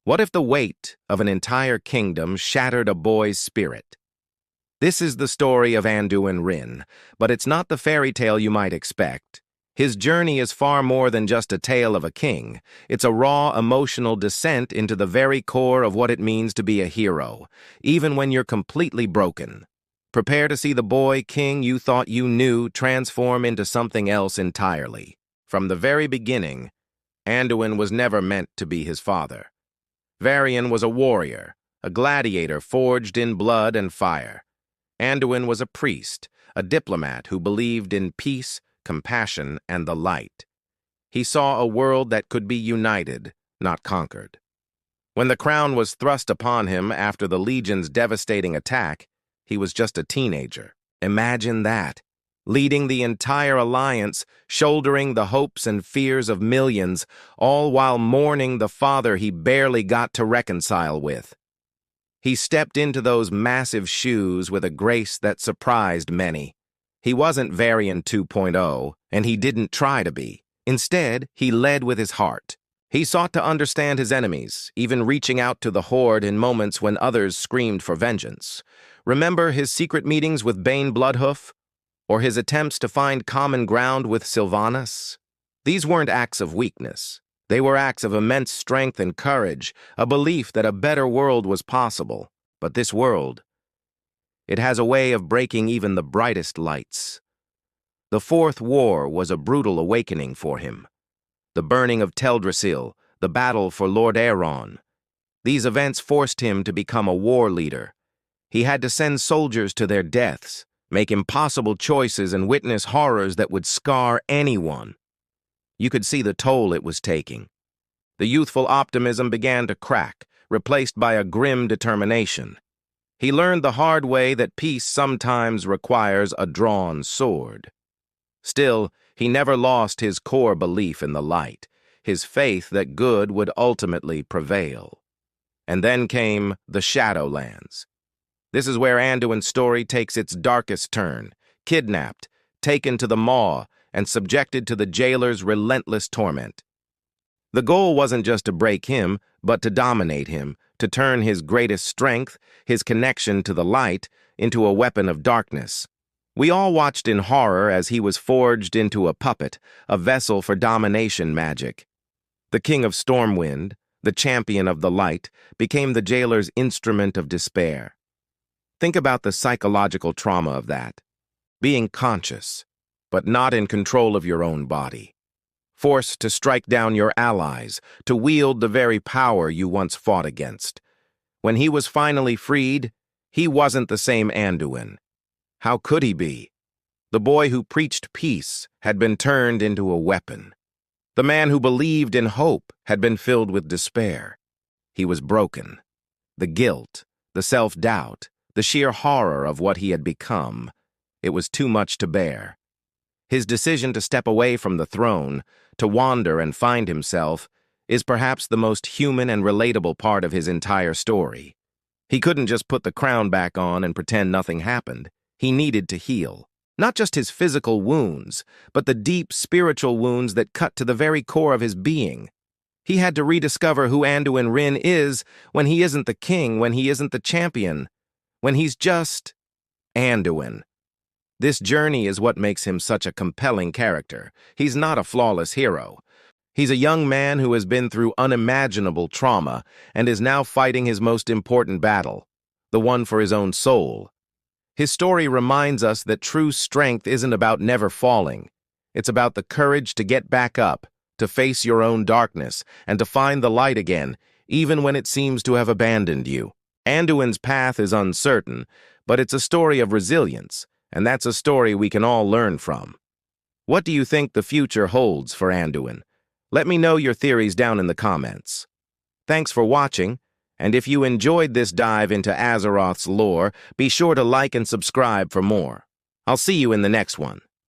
What if the weight of an entire kingdom shattered a boy's spirit? This is the story of Anduin Wrynn, but it's not the fairy tale you might expect. His journey is far more than just a tale of a king. It's a raw, emotional descent into the very core of what it means to be a hero, even when you're completely broken. Prepare to see the boy king you thought you knew transform into something else entirely. From the very beginning, Anduin was never meant to be his father. Wrynn was a warrior, a gladiator forged in blood and fire. Anduin was a priest, a diplomat who believed in peace, compassion, and the light. He saw a world that could be united, not conquered. When the crown was thrust upon him after the Legion's devastating attack, he was just a teenager. Imagine that. Leading the entire alliance, shouldering the hopes and fears of millions, all while mourning the father he barely got to reconcile with. He stepped into those massive shoes with a grace that surprised many. He wasn't Wrynn 2.0, and he didn't try to be. Instead, he led with his heart. He sought to understand his enemies, even reaching out to the Horde in moments when others screamed for vengeance. Remember his secret meetings with Bane Bloodhoof? Or his attempts to find common ground with Sylvanas? These weren't acts of weakness. They were acts of immense strength and courage, a belief that a better world was possible. But this world, it has a way of breaking even the brightest lights. The Fourth War was a brutal awakening for him. The burning of Teldrassil, the battle for Lord Aeron. These events forced him to become a war leader. He had to send soldiers to their deaths, make impossible choices, and witness horrors that would scar anyone. You could see the toll it was taking. The youthful optimism began to crack, replaced by a grim determination. He learned the hard way that peace sometimes requires a drawn sword. Still, he never lost his core belief in the light, his faith that good would ultimately prevail. And then came the Shadowlands. This is where Anduin's story takes its darkest turn, kidnapped, taken to the maw, and subjected to the jailer's relentless torment. The goal wasn't just to break him, but to dominate him, to turn his greatest strength, his connection to the light, into a weapon of darkness. We all watched in horror as he was forged into a puppet, a vessel for domination magic. The King of Stormwind, the champion of the light, became the jailer's instrument of despair. Think about the psychological trauma of that. Being conscious, but not in control of your own body. Forced to strike down your allies, to wield the very power you once fought against. When he was finally freed, he wasn't the same Anduin. How could he be? The boy who preached peace had been turned into a weapon. The man who believed in hope had been filled with despair. He was broken. The guilt, the self-doubt, the sheer horror of what he had become, it was too much to bear. His decision to step away from the throne, to wander and find himself, is perhaps the most human and relatable part of his entire story. He couldn't just put the crown back on and pretend nothing happened. He needed to heal. Not just his physical wounds, but the deep spiritual wounds that cut to the very core of his being. He had to rediscover who Anduin Wrynn is when he isn't the king, when he isn't the champion, when he's just Anduin. This journey is what makes him such a compelling character. He's not a flawless hero. He's a young man who has been through unimaginable trauma and is now fighting his most important battle, the one for his own soul. His story reminds us that true strength isn't about never falling. It's about the courage to get back up, to face your own darkness, and to find the light again, even when it seems to have abandoned you. Anduin's path is uncertain, but it's a story of resilience, and that's a story we can all learn from. What do you think the future holds for Anduin? Let me know your theories down in the comments. Thanks for watching, and if you enjoyed this dive into Azeroth's lore, be sure to like and subscribe for more. I'll see you in the next one.